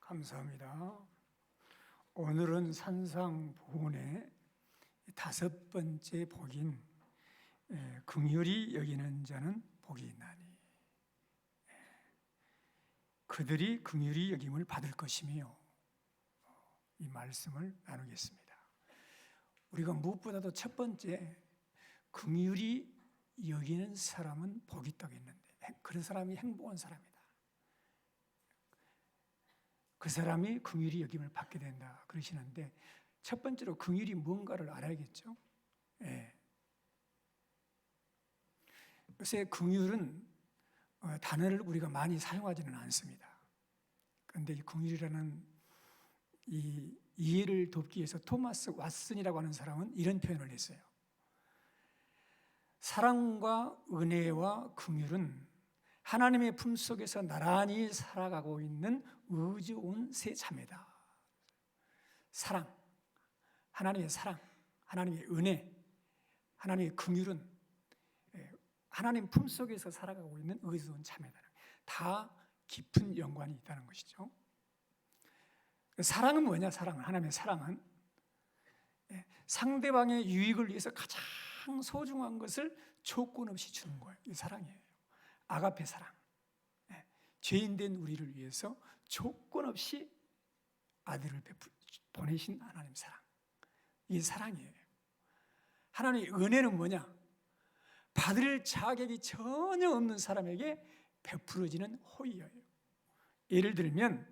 감사합니다. 오늘은 산상보훈의 5번째 복인 긍휼히 여기는 자는 복이 있나니 그들이 긍휼히 여김을 받을 것이며, 이 말씀을 나누겠습니다. 우리가 무엇보다도 첫 번째 긍휼히 여기는 사람은 복이 있다고 했는데, 그런 사람이 행복한 사람이다. 그 사람이 긍휼히 여김을 받게 된다 그러시는데, 첫 번째로 긍휼이 뭔가를 알아야겠죠. 요새 긍휼은 단어를 우리가 많이 사용하지는 않습니다. 그런데 이 긍휼이라는 이 이해를 돕기 위해서 토마스 왓슨이라고 하는 사람은 이런 표현을 했어요. 사랑과 은혜와 긍휼은 하나님의 품속에서 나란히 살아가고 있는 의좋은 새 자매다. 사랑, 하나님의 사랑, 하나님의 은혜, 하나님의 긍휼은 하나님 품속에서 살아가고 있는 의좋은 자매다. 다 깊은 연관이 있다는 것이죠. 사랑은 뭐냐? 사랑은, 하나님의 사랑은 상대방의 유익을 위해서 가장 소중한 것을 조건 없이 주는 거예요. 이 사랑이에요. 아가페 사랑. 죄인된 우리를 위해서 조건 없이 아들을 보내신 하나님 사랑. 이게 사랑이에요. 하나님의 은혜는 뭐냐? 받을 자격이 전혀 없는 사람에게 베풀어지는 호의예요. 예를 들면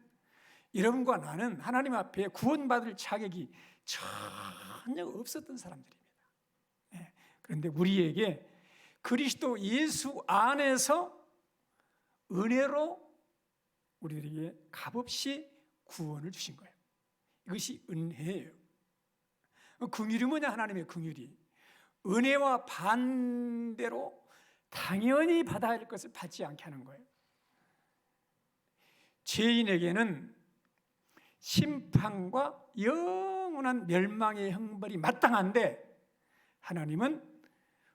여러분과 나는 하나님 앞에 구원받을 자격이 전혀 없었던 사람들입니다. 그런데 우리에게 그리스도 예수 안에서 은혜로 우리들에게 값없이 구원을 주신 거예요. 이것이 은혜예요. 긍휼이 뭐냐? 하나님의 긍휼이 은혜와 반대로 당연히 받아야 할 것을 받지 않게 하는 거예요. 죄인에게는 심판과 영원한 멸망의 형벌이 마땅한데, 하나님은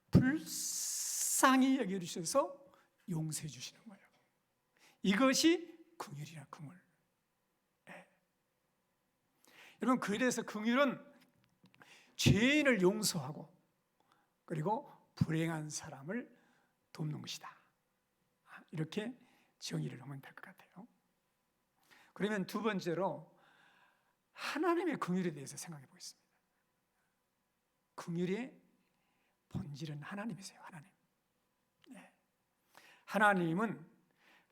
불쌍히 여겨주셔서 용서해 주시는 거예요. 이것이 긍휼이라, 긍휼. 여러분, 그래서 긍휼은 죄인을 용서하고 그리고 불행한 사람을 돕는 것이다. 이렇게 정의를 하면 될 것 같아요. 그러면 두 번째로 하나님의 긍휼에 대해서 생각해 보겠습니다. 긍휼의 본질은 하나님이세요. 하나님. 하나님은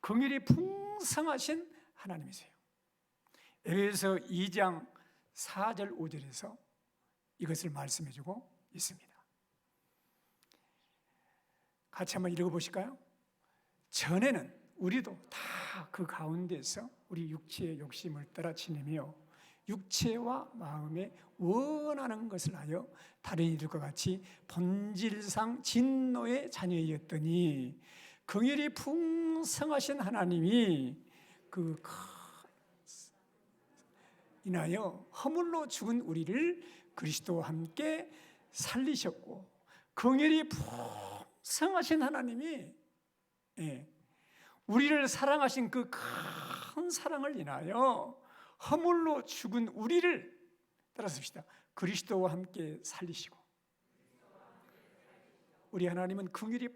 긍휼이 풍성하신 하나님이세요. 에베소서 2장 4절 5절에서 이것을 말씀해 주고 있습니다. 같이 한번 읽어보실까요? 전에는 우리도 다 그 가운데서 우리 육체의 욕심을 따라 지내며 육체와 마음에 원하는 것을 하여 다른 이들과 같이 본질상 진노의 자녀이었더니, 긍휼이 풍성하신 하나님이 그 인하여 허물로 죽은 우리를 그리스도와 함께 살리셨고, 긍휼이 풍성하신 하나님이 우리를 사랑하신 그 큰 사랑을 인하여 허물로 죽은 우리를, 따라서 그리스도와 함께 살리시고, 우리 하나님은 긍휼이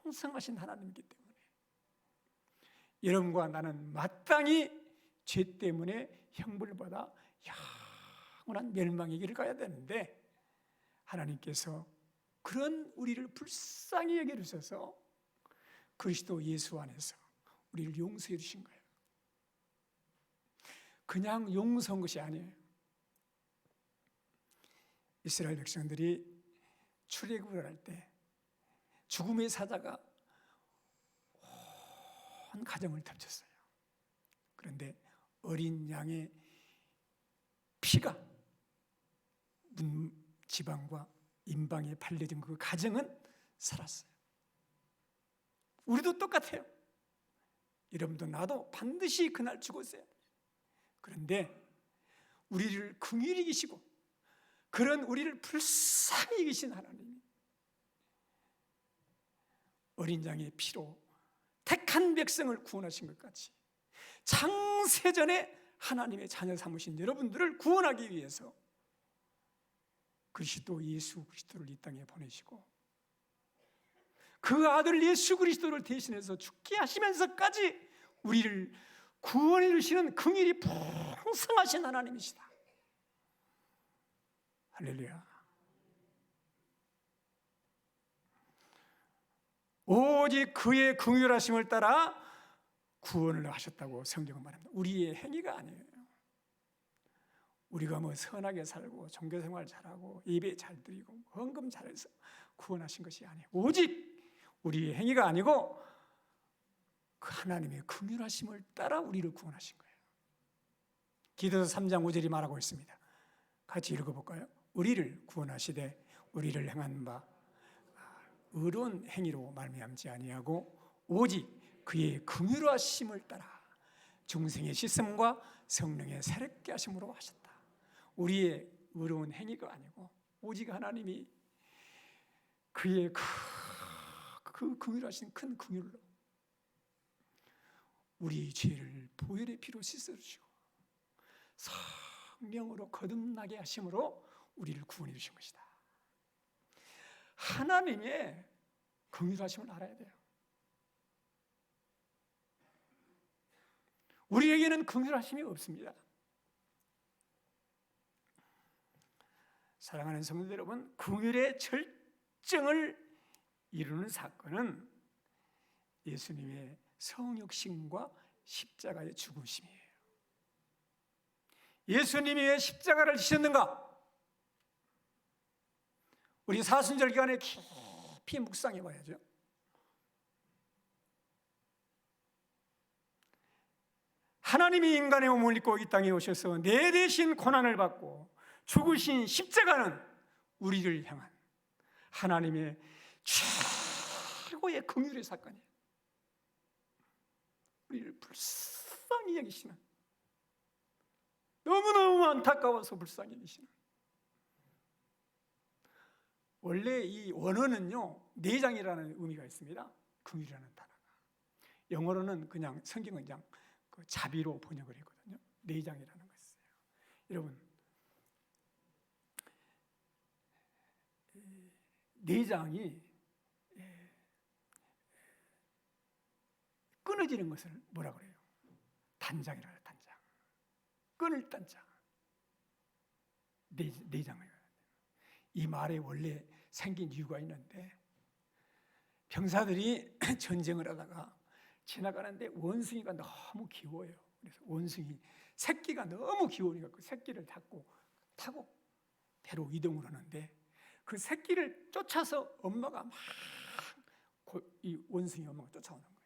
풍성하신 하나님이기 때문에 여러분과 나는 마땅히 죄 때문에 형벌을 받아 영원한 멸망의 길을 가야 되는데, 하나님께서 그런 우리를 불쌍히 여겨주셔서 그리스도 예수 안에서 우리를 용서해 주신 거예요. 그냥 용서한 것이 아니에요. 이스라엘 백성들이 출애굽을 할 때 죽음의 사자가 온 가정을 덮쳤어요. 그런데 어린 양의 피가 문지방과 임방에 발려진 그 가정은 살았어요. 우리도 똑같아요. 여러분도 나도 반드시 그날 죽었어요. 그런데 우리를 긍휼히 여기시고 그런 우리를 불쌍히 여기신 하나님이 어린 양의 피로 택한 백성을 구원하신 것 같이 창세전에 하나님의 자녀 삼으신 여러분들을 구원하기 위해서 그리스도 예수 그리스도를 이 땅에 보내시고 그 아들 예수 그리스도를 대신해서 죽게 하시면서까지 우리를 구원해 주시는 긍휼이 풍성하신 하나님이시다. 할렐루야. 오직 그의 긍휼하심을 따라 구원을 하셨다고 성경은 말합니다. 우리의 행위가 아니에요. 우리가 뭐 선하게 살고 종교생활 잘하고 예배 잘 드리고 헌금 잘해서 구원하신 것이 아니에요. 오직 우리의 행위가 아니고 그 하나님의 긍휼하심을 따라 우리를 구원하신 거예요. 기도서 3장 5절이 말하고 있습니다. 같이 읽어볼까요? 우리를 구원하시되 우리를 행한 바 의로운 행위로 말미암지 아니하고 오직 그의 긍휼하심을 따라 중생의 씻음과 성령의 새롭게 하심으로 하셨다. 우리의 의로운 행위가 아니고 오직 하나님이 그의 그 긍휼하신 큰 긍휼로 우리 죄를 보혈의 피로 씻어주시고 성령으로 거듭나게 하심으로 우리를 구원해 주신 것이다. 하나님의 긍휼하심을 알아야 돼요. 우리에게는 긍휼하심이 없습니다. 사랑하는 성도 여러분, 긍휼의 절정을 이루는 사건은 예수님의 성육신과 십자가의 죽으심이에요. 예수님이 왜 십자가를 지셨는가? 우리 사순절 기간에 깊이 묵상해 봐야죠. 하나님이 인간의 몸을 입고 이 땅에 오셔서 내 대신 고난을 받고 죽으신 십자가는 우리를 향한 하나님의 최고의 긍휼의 사건이에요. 우리를 불쌍히 여기시는, 너무너무 안타까워서 불쌍히 여기시는. 원래 이 원어는요, 내장이라는 의미가 있습니다. 긍휼이라는 단어가. 영어로는 그냥 성경은 그냥 그 자비로 번역을 했거든요. 내장이라는 거 있어요. 여러분, 내장이 끊어지는 것을 뭐라 그래요? 단장이라 해요. 단장. 끊을 단장. 내장을. 이 말에 원래 생긴 이유가 있는데, 병사들이 전쟁을 하다가 지나가는데 원숭이가 너무 귀여워요. 그래서 원숭이 새끼가 너무 귀여우니까 그 새끼를 잡고 타고 배로 이동을 하는데, 그 새끼를 쫓아서 엄마가 막 이 원숭이 엄마가 쫓아오는 거예요.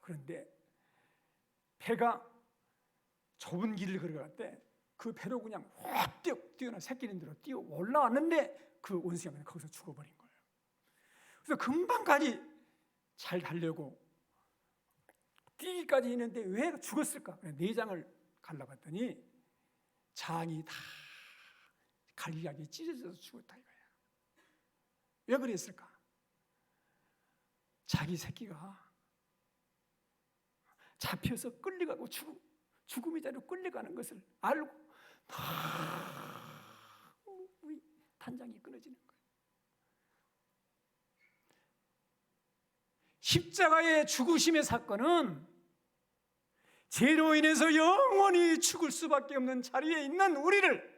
그런데 배가 좁은 길을 걸어갈 때 그 배로 그냥 확 뛰어나 새끼는 대로 뛰어 올라왔는데 그 원숭이가 거기서 죽어버린 거예요. 그래서 금방까지 잘 달려고 뛰기까지 했는데 왜 죽었을까? 내장을 갈라봤더니 장이 다 갈기갈기 찢어져서 죽었다 이거야. 왜 그랬을까? 자기 새끼가 잡혀서 끌려가고 죽음의 자리로 끌려가는 것을 알고 단장이 끊어지는 거예요. 십자가의 죽으심의 사건은 죄로 인해서 영원히 죽을 수밖에 없는 자리에 있는 우리를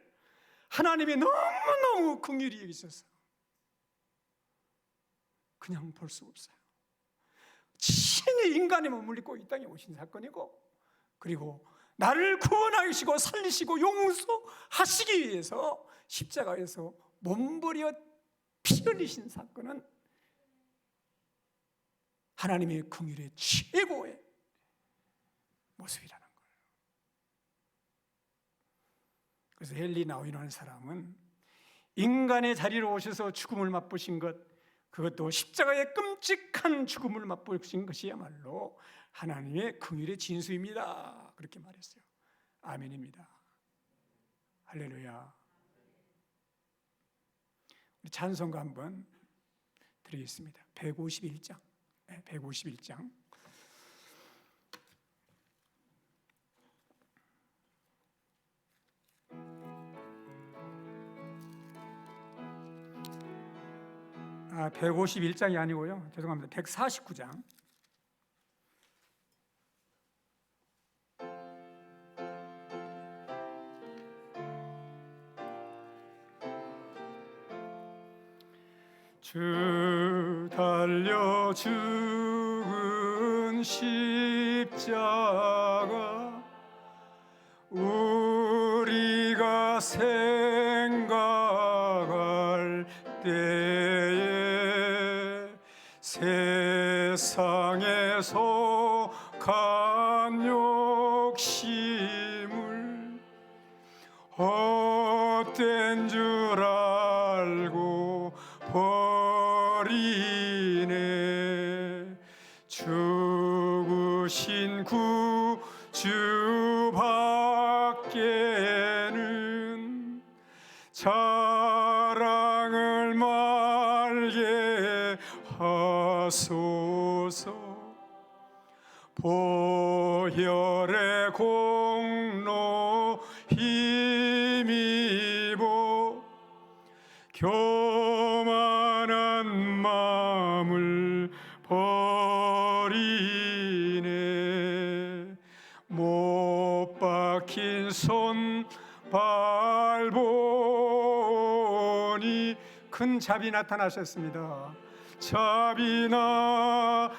하나님이 너무너무 긍휼히 여기셔서 그냥 볼 수 없어요. 친히 인간의 몸을 입고 이 땅에 오신 사건이고, 그리고 나를 구원하시고 살리시고 용서하시기 위해서 십자가에서 몸버려 피 흘리신 사건은 하나님의 긍휼의 최고의 모습이라는 거예요. 그래서 헨리 나우인이라는 사람은 인간의 자리로 오셔서 죽음을 맛보신 것, 그것도 십자가의 끔찍한 죽음을 맛보신 것이야말로 하나님의 긍휼의 진수입니다. 그렇게 말했어요. 아멘입니다. 할렐루야. 우리 찬송가 한번 드리겠습니다. 151장. 151장. 151장이 아니고요. 죄송합니다. 149장. 주 달려 죽은 십자가 우리가 생각할 때에 세상에 속한 욕심을 헛된 줄 알고 버리네. 죽으신 구주 밖에는 자랑을 말게 하소서. 보혈의 공로 힘입어 교만한 마음을 버리네. 못 박힌 손발 보니 큰 잡이 나타나셨습니다. 잡이 나타나셨네.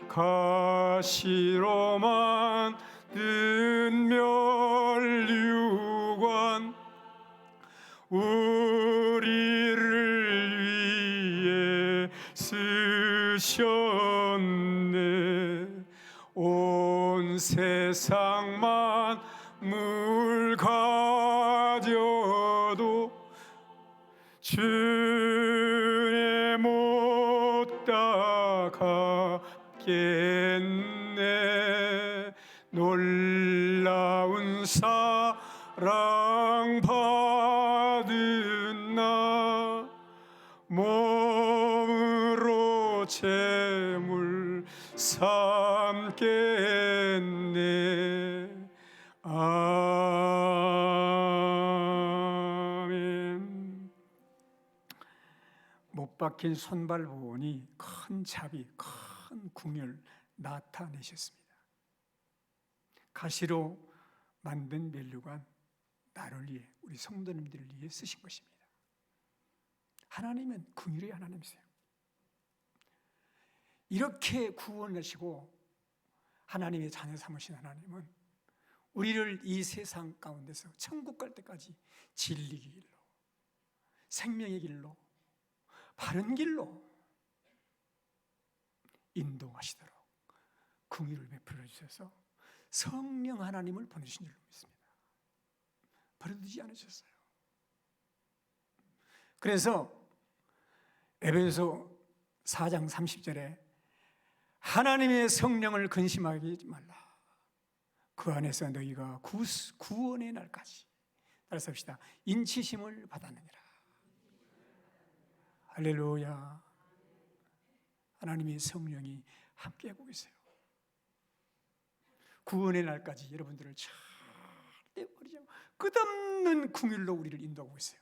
가시로 만든 면류관 우리를 위해 쓰셨네. 온 세상 만물 가져도 주의 못 따갑겠네. 놀라운 사랑 받은 나 몸으로 제물 삼겠네. 아멘. 못 박힌 손발 보니 큰 자비, 큰 궁율 나타내셨습니다. 가시로 만든 면류관 나를 위해, 우리 성도님들을 위해 쓰신 것입니다. 하나님은 긍휼의 하나님이세요. 이렇게 구원하시고 하나님의 자녀 삼으신 하나님은 우리를 이 세상 가운데서 천국 갈 때까지 진리의 길로, 생명의 길로, 바른 길로 인도하시도록 긍휼을 베풀어 주셔서 성령 하나님을 보내신 줄로 믿습니다. 버려두지 않으셨어요. 그래서 에베소 4장 30절에 하나님의 성령을 근심하지 말라. 그 안에서 너희가 구원의 날까지, 따라서 합시다, 인치심을 받았느니라. 할렐루야. 하나님의 성령이 함께하고 계세요. 구원의 날까지 여러분들을 절대 버리지 않고 끝없는 긍휼로 우리를 인도하고 계세요.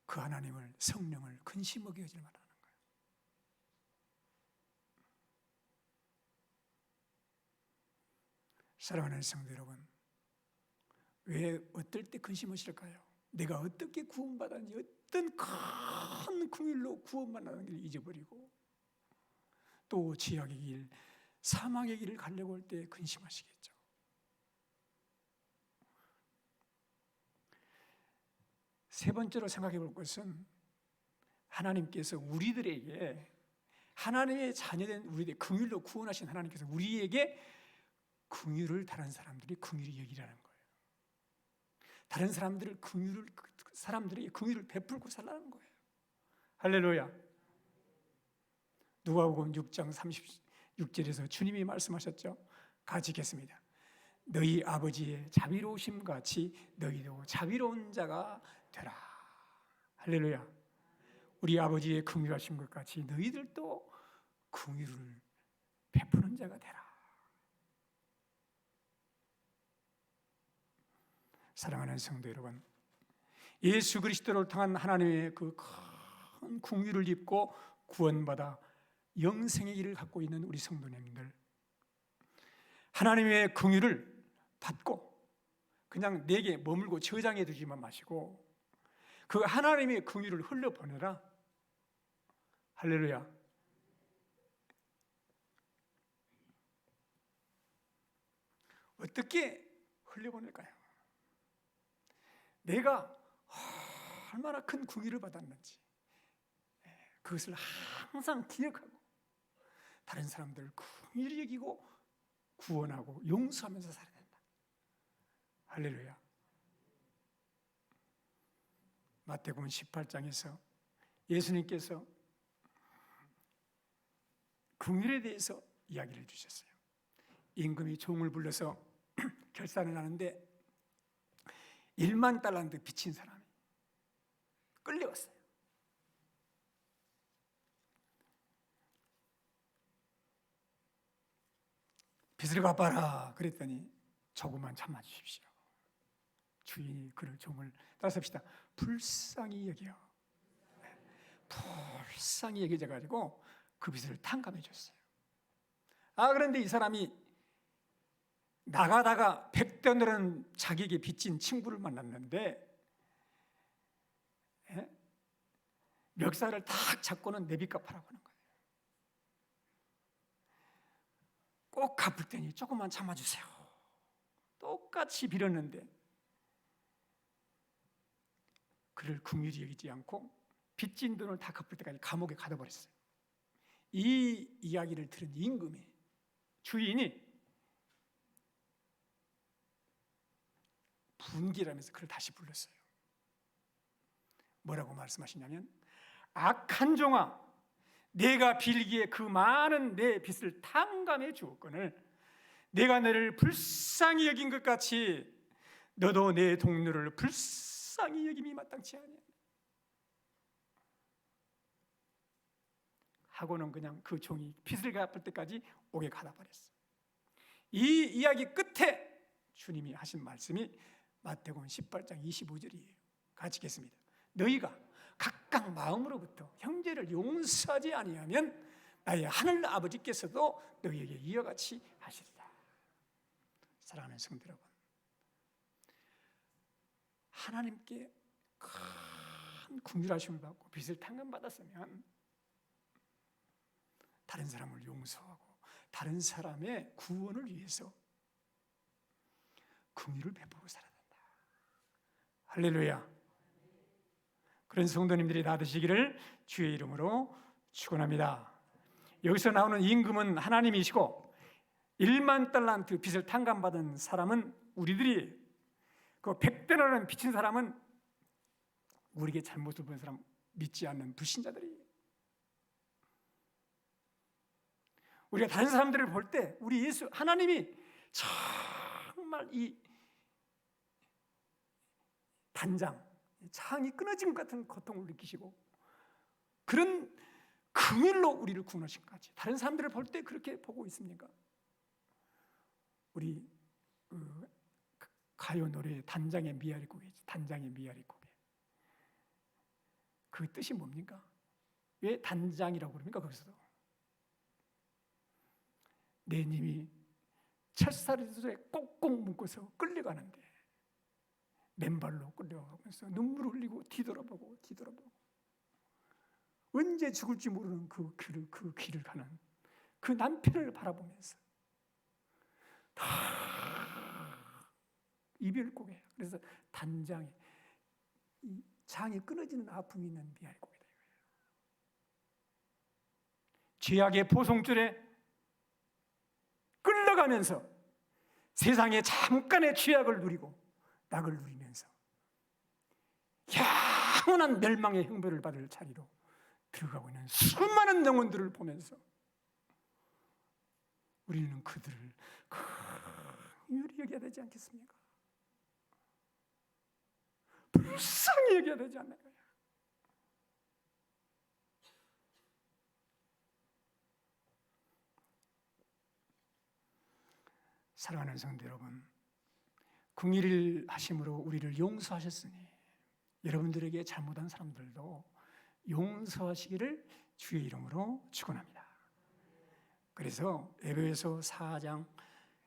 그 하나님을, 성령을 근심하게 하지 말라는 거예요. 사랑하는 성도 여러분, 왜 어떨 때 근심하실까요? 내가 어떻게 구원받았는지, 어떤 큰 긍휼로 구원받는 길 잊어버리고 또 지옥의 길, 사망의 길을 가려고 할 때 근심하시겠죠. 세 번째로 생각해 볼 것은 하나님께서 우리들에게, 하나님의 자녀된 우리들 긍휼로 구원하신 하나님께서 우리에게 긍휼을 다른 사람들이 긍휼히 여기라는 거예요. 다른 사람들을 사람들에게 긍휼을 베풀고 살라는 거예요. 할렐루야. 누가복음 6장 36절에서 주님이 말씀하셨죠. 같이 읽겠습니다. 너희 아버지의 자비로우심 같이 너희도 자비로운 자가 되라. 할렐루야. 우리 아버지의 긍휼하신 것 같이 너희들도 긍휼을 베푸는 자가 되라. 사랑하는 성도 여러분, 예수 그리스도를 통한 하나님의 그 큰 긍휼을 입고 구원받아 영생의 길을 갖고 있는 우리 성도님들, 하나님의 긍휼을 받고 그냥 내게 머물고 저장해 두지만 마시고 그 하나님의 긍휼을 흘려보내라. 할렐루야. 어떻게 흘려보낼까요? 내가 얼마나 큰 긍휼을 받았는지 그것을 항상 기억하고 다른 사람들을 긍휼히 여기고 구원하고 용서하면서 살아야 된다. 할렐루야. 마태복음 18장에서 예수님께서 긍휼에 대해서 이야기를 주셨어요. 임금이 종을 불러서 결산을 하는데 1만 달란트 빚진 사람이 끌려갔어요. 빚을 갚아라 그랬더니 조금만 참아주십시오. 주인이 그를 종을 따라섭시다. 불쌍히 여겨. 불쌍히 여겨져가지고 그 빚을 탕감해 줬어요. 그런데 이 사람이 나가다가 100대너는 자기에게 빚진 친구를 만났는데 멱살을 탁 잡고는 내 빚 갚아라고 하는 거예요. 꼭 갚을 테니 조금만 참아주세요. 똑같이 빌었는데 그를 긍휼히 여기지 않고 빚진 돈을 다 갚을 때까지 감옥에 가둬버렸어요. 이 이야기를 들은 임금의 주인이 분기라면서 그를 다시 불렀어요. 뭐라고 말씀하시냐면, 악한 종아, 내가 빌기에 그 많은 내 빚을 탕감해 주었거늘 내가 너를 불쌍히 여긴 것 같이 너도 내 동료를 불쌍히 여김이 마땅치 아니야 하고는 그냥 그 종이 빚을 갚을 때까지 옥에 가둬버렸어요. 이 이야기 끝에 주님이 하신 말씀이 마태복음 18장 25절이에요. 같이 읽겠습니다. 너희가 각각 마음으로부터 형제를 용서하지 아니하면 나의 하늘 아버지께서도 너희에게 이와 같이 하시리라. 사랑하는 성도 여러분, 하나님께 큰 긍휼하심을 받고 빚을 탕감받았으면 다른 사람을 용서하고 다른 사람의 구원을 위해서 긍휼을 베풀고 살아야 된다. 할렐루야. 그런 성도님들이 다 되시기를 주의 이름으로 축원합니다. 여기서 나오는 임금은 하나님이시고 1만 달란트 빚을 탕감받은 사람은 우리들이, 그 100대나는 빚진 사람은 우리에게 잘못을 본 사람, 믿지 않는 불신자들이에요. 우리가 다른 사람들을 볼 때 우리 예수 하나님이 정말 이 단장, 창이 끊어짐 같은 고통을 느끼시고 그런 긍휼로 우리를 구원하신 것 같이 다른 사람들을 볼 때 그렇게 보고 있습니까? 우리 가요 노래 단장의 미아리 고개, 단장의 미아리 고개, 그 뜻이 뭡니까? 왜 단장이라고 그럽니까? 거기서도 내 님이 철사리에 꼭꼭 묶어서 끌려가는데 맨발로 끌려가면서 눈물을 흘리고 뒤돌아보고 언제 죽을지 모르는 그 길을 가는 그 남편을 바라보면서 다 이별고개예요. 그래서 단장에 이 장이 끊어지는 아픔이 있는 미알고개다. 죄악의 포송줄에 끌려가면서 세상의 잠깐의 죄악을 누리고 낙을 누리면서 영원한 멸망의 형벌을 받을 자리로 들어가고 있는 수많은 영혼들을 보면서 우리는 그들을 긍휼히 여겨야 되지 않겠습니까? 불쌍히 여겨야 되지 않나요? 사랑하는 성도 여러분, 긍휼을 하심으로 우리를 용서하셨으니 여러분들에게 잘못한 사람들도 용서하시기를 주의 이름으로 축원합니다. 그래서 에베소 4장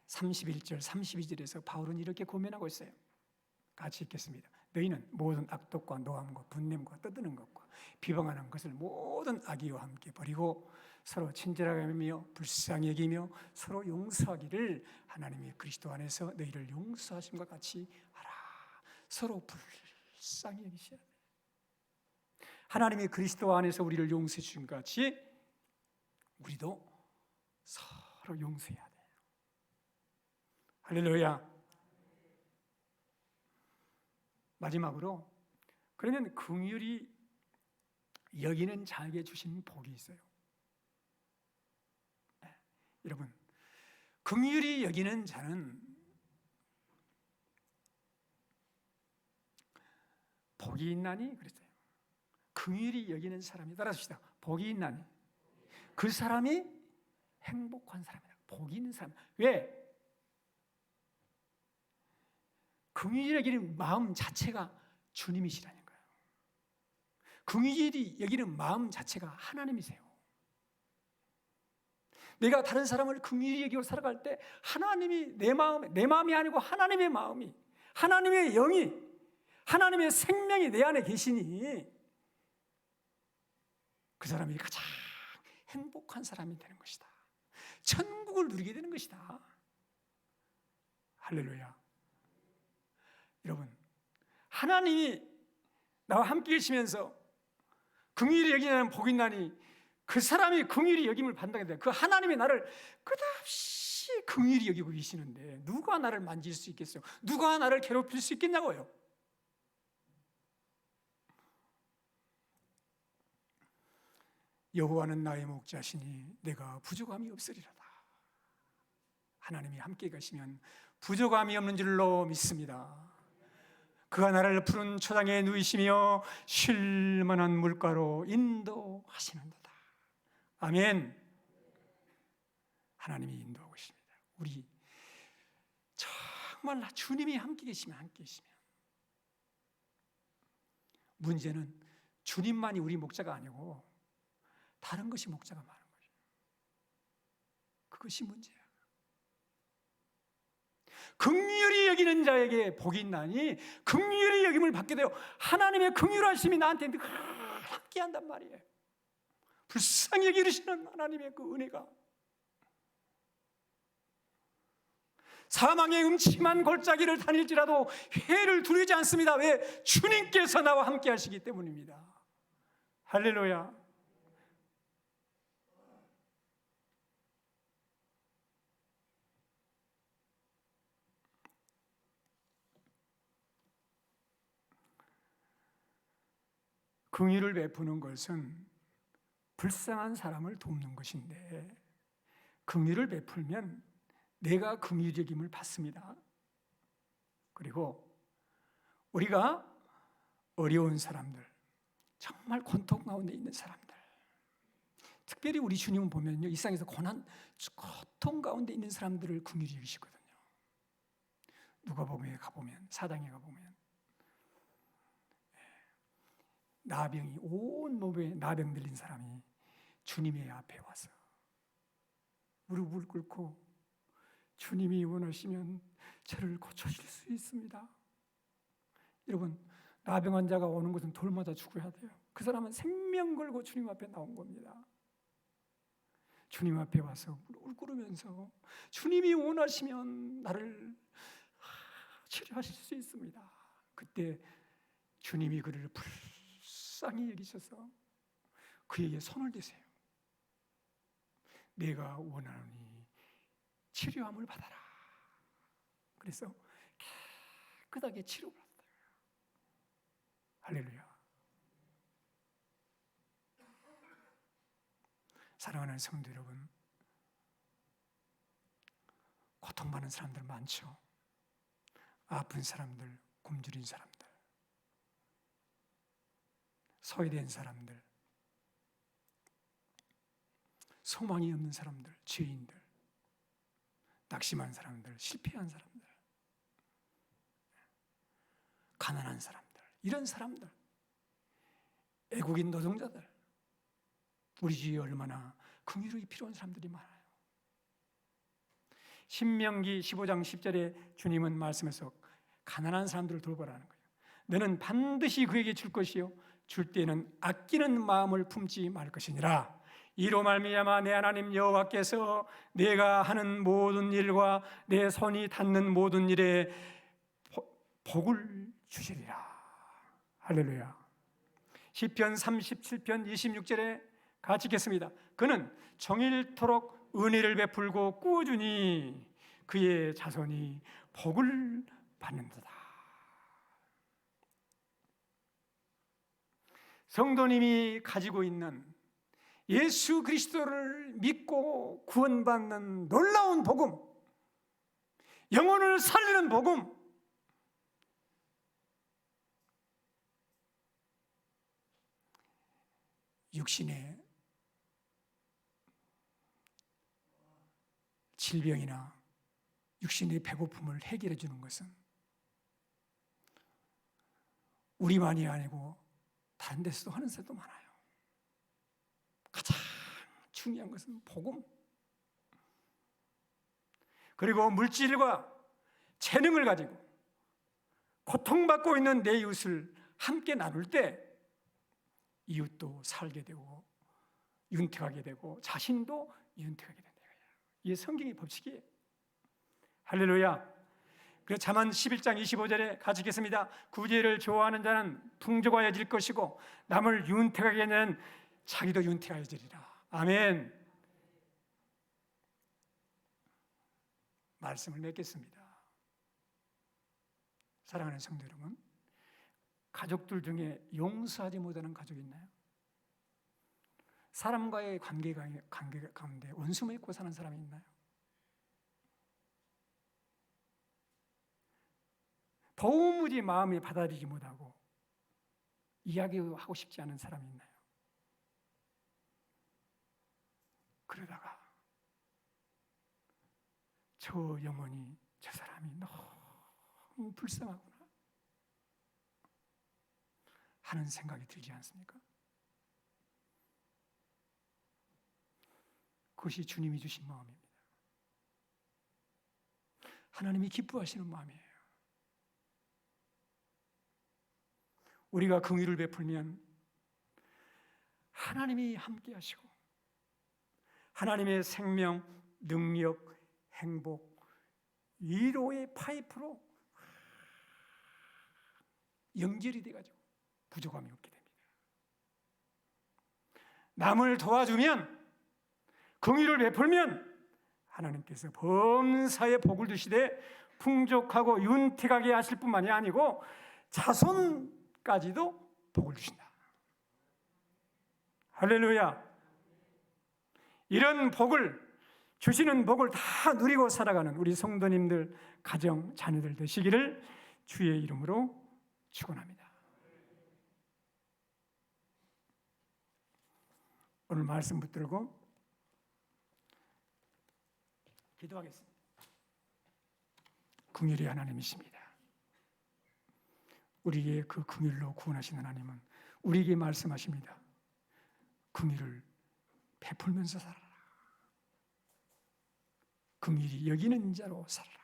31절 32절에서 바울은 이렇게 고면하고 있어요. 같이 읽겠습니다. 너희는 모든 악독과 노함과 분냄과 떠드는 것과 비방하는 것을 모든 악의와 함께 버리고 서로 친절하게 하며 불쌍히 여기며 서로 용서하기를 하나님이 그리스도 안에서 너희를 용서하심과 같이 하라. 서로 불쌍히 여기셔야 돼요. 하나님이 그리스도 안에서 우리를 용서해 주신 것 같이 우리도 서로 용서해야 돼요. 할렐루야. 마지막으로, 그러면 긍휼히 여기는 자에게 주신 복이 있어요. 여러분, 긍휼히 여기는 자는 복이 있나니 그랬어요. 긍휼히 여기는 사람이, 따라합시다. 복이 있나니 그 사람이 행복한 사람이다. 복이 있는 사람. 왜? 긍휼히 여기는 마음 자체가 주님이시라는 거예요. 긍휼히 여기는 마음 자체가 하나님이세요. 내가 다른 사람을 긍휼히 여기고 살아갈 때 하나님이 내 마음이 아니고 하나님의 마음이, 하나님의 영이, 하나님의 생명이 내 안에 계시니 그 사람이 가장 행복한 사람이 되는 것이다. 천국을 누리게 되는 것이다. 할렐루야. 여러분, 하나님이 나와 함께 계시면서 긍휼히 여기는 복이 있나니 그 사람이 긍휼히 여김을 받게 돼. 그 하나님이 나를 끝없이 긍휼히 여기고 계시는데 누가 나를 만질 수 있겠어요? 누가 나를 괴롭힐 수 있겠냐고요? 여호와는 나의 목자시니 내가 부족함이 없으리로다. 하나님이 함께 가시면 부족함이 없는 줄로 믿습니다. 그가 나를 푸른 초장에 누이시며 쉴 만한 물가로 인도하시는도다. 아멘. 하나님이 인도하고 계십니다. 우리 정말 주님이 함께 계시면 문제는 주님만이 우리 목자가 아니고 다른 것이 목자가 많은 거죠. 그것이 문제야. 긍휼히 여기는 자에게 복이 있나니 긍휼히 여김을 받게 되어 하나님의 긍휼하심이 나한테 늘 함께한단 말이에요. 불쌍히 여기시는 하나님의 그 은혜가 사망의 음침한 골짜기를 다닐지라도 해를 두려지 않습니다. 왜? 주님께서 나와 함께 하시기 때문입니다. 할렐루야. 긍휼을 베푸는 것은 불쌍한 사람을 돕는 것인데 긍휼을 베풀면 내가 긍휼히 여김을 받습니다. 그리고 우리가 어려운 사람들, 정말 고통 가운데 있는 사람들, 특별히 우리 주님은 보면요, 이 세상에서 고통 가운데 있는 사람들을 긍휼히 여기시거든요. 누가복음에 가보면, 사장에 가보면 나병이 온 몸에 나병 들린 사람이 주님의 앞에 와서 무릎을 꿇고 주님이 원하시면 저를 고쳐줄 수 있습니다. 여러분, 나병 환자가 오는 것은 돌마다 죽어야 돼요. 그 사람은 생명 걸고 주님 앞에 나온 겁니다. 주님 앞에 와서 무릎을 꿇으면서 주님이 원하시면 나를 치료하실 수 있습니다. 그때 주님이 그를 불쌍히 여기셔서 그에게 손을 대세요. 내가 원하노니 치료함을 받아라. 그래서 깨끗하게 치료를 받아요. 할렐루야. 사랑하는 성도 여러분, 고통받는 사람들 많죠. 아픈 사람들, 굶주린 사람들, 소외된 사람들, 소망이 없는 사람들, 죄인들, 낙심한 사람들, 실패한 사람들. 가난한 사람들, 이런 사람들, 애국인 노동자들, 우리 주위에 얼마나 긍휼이 필요한 사람들이 많아요. 신명기 15장 10절에 주님은 말씀해서 가난한 사람들을 돌보라는 거예요. 너는 반드시 그에게 줄 것이요 줄 때는 아끼는 마음을 품지 말 것이니라. 이로 말미암아 내 하나님 여호와께서 내가 하는 모든 일과 내 손이 닿는 모든 일에 복을 주시리라. 할렐루야. 시편 37편 26절에 같이 읽겠습니다. 그는 정일토록 은혜를 베풀고 꾸준히 그의 자손이 복을 받는도다. 성도님이 가지고 있는 예수 그리스도를 믿고 구원받는 놀라운 복음, 영혼을 살리는 복음, 육신의 질병이나 육신의 배고픔을 해결해 주는 것은 우리만이 아니고 다른 데서도 하는 사람도 많아요. 가장 중요한 것은 복음, 그리고 물질과 재능을 가지고 고통받고 있는 내 이웃을 함께 나눌 때 이웃도 살게 되고 윤택하게 되고 자신도 윤택하게 된다. 이게 성경의 법칙이에요. 할렐루야. 그래서 잠언 11장 25절에 같이 읽겠습니다. 구제를 좋아하는 자는 풍족하여질 것이고 남을 윤택하게 하는 자기도 윤택하여지리라. 아멘. 말씀을 맺겠습니다. 사랑하는 성도 여러분, 가족들 중에 용서하지 못하는 가족이 있나요? 사람과의 관계 가운데 원수 맺고 사는 사람이 있나요? 도무지 마음이 받아들이지 못하고 이야기하고 싶지 않은 사람이 있나요? 그러다가 저 영혼이, 저 사람이 너무 불쌍하구나 하는 생각이 들지 않습니까? 그것이 주님이 주신 마음입니다. 하나님이 기뻐하시는 마음이에요. 우리가 긍휼을 베풀면 하나님이 함께 하시고 하나님의 생명, 능력, 행복, 위로의 파이프로 연결이 돼가지고 부족함이 없게 됩니다. 남을 도와주면, 긍휼을 베풀면 하나님께서 범사에 복을 주시되 풍족하고 윤택하게 하실 뿐만이 아니고 자손까지도 복을 주신다. 할렐루야. 이런 복을 주시는 복을 다 누리고 살아가는 우리 성도님들, 가정, 자녀들 되시기를 주의 이름으로 축원합니다. 오늘 말씀 붙들고 기도하겠습니다. 긍휼이 하나님이십니다. 우리에게 그 긍휼로 구원하신 하나님은 우리에게 말씀하십니다. 긍휼을 베풀면서 살아라. 긍휼이 여기는 자로 살아라.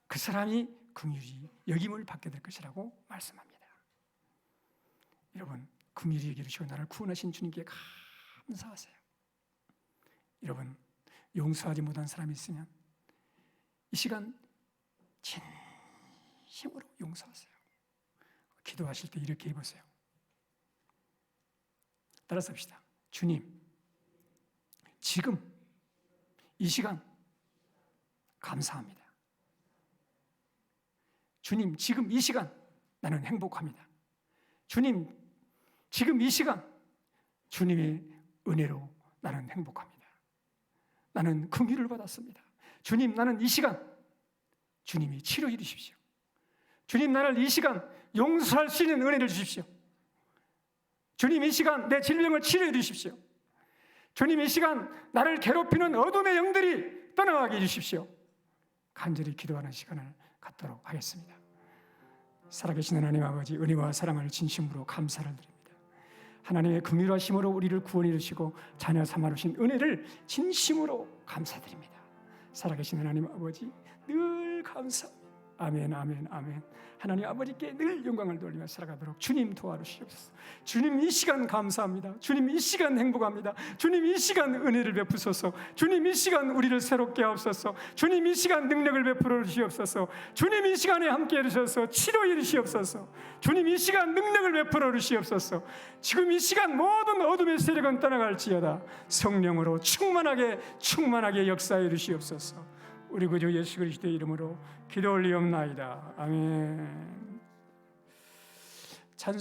그 사람이 긍휼이 여김을 받게 될 것이라고 말씀합니다. 여러분, 긍휼히 여기시고 나를 구원하신 주님께 감사하세요. 여러분, 용서하지 못한 사람이 있으면 이 시간 진심으로 용서하세요. 기도하실 때 이렇게 해보세요. 따라서 합시다. 주님, 지금 이 시간 감사합니다. 주님, 지금 이 시간 나는 행복합니다. 주님, 지금 이 시간 주님의 은혜로 나는 행복합니다. 나는 긍휼을 받았습니다. 주님, 나는 이 시간 주님이 치료해 주십시오. 주님, 나를 이 시간 용서할 수 있는 은혜를 주십시오. 주님, 이 시간 내 질병을 치료해 주십시오. 주님, 이 시간 나를 괴롭히는 어둠의 영들이 떠나가게 해주십시오. 간절히 기도하는 시간을 갖도록 하겠습니다. 살아계신 하나님 아버지, 은혜와 사랑을 진심으로 감사를 드립니다. 하나님의 긍휼하심으로 우리를 구원해 주시고 자녀 삼아 주신 은혜를 진심으로 감사드립니다. 살아계신 하나님 아버지, 늘 감사합니다. 아멘, 아멘, 아멘. 하나님 아버지께 늘 영광을 돌리며 살아가도록 주님 도와주시옵소서. 주님 이 시간 감사합니다. 주님 이 시간 행복합니다. 주님 이 시간 은혜를 베푸소서. 주님 이 시간 우리를 새롭게 하옵소서. 주님 이 시간 능력을 베풀어 주시옵소서. 주님 이 시간에 함께 해주셔서 치료해 주시옵소서. 주님 이 시간 능력을 베풀어 주시옵소서. 지금 이 시간 모든 어둠의 세력은 떠나갈지어다 성령으로 충만하게 역사해 주시옵소서. 우리 구주 예수 그리스도의 이름으로 기도 올리옵나이다. 아멘. 찬송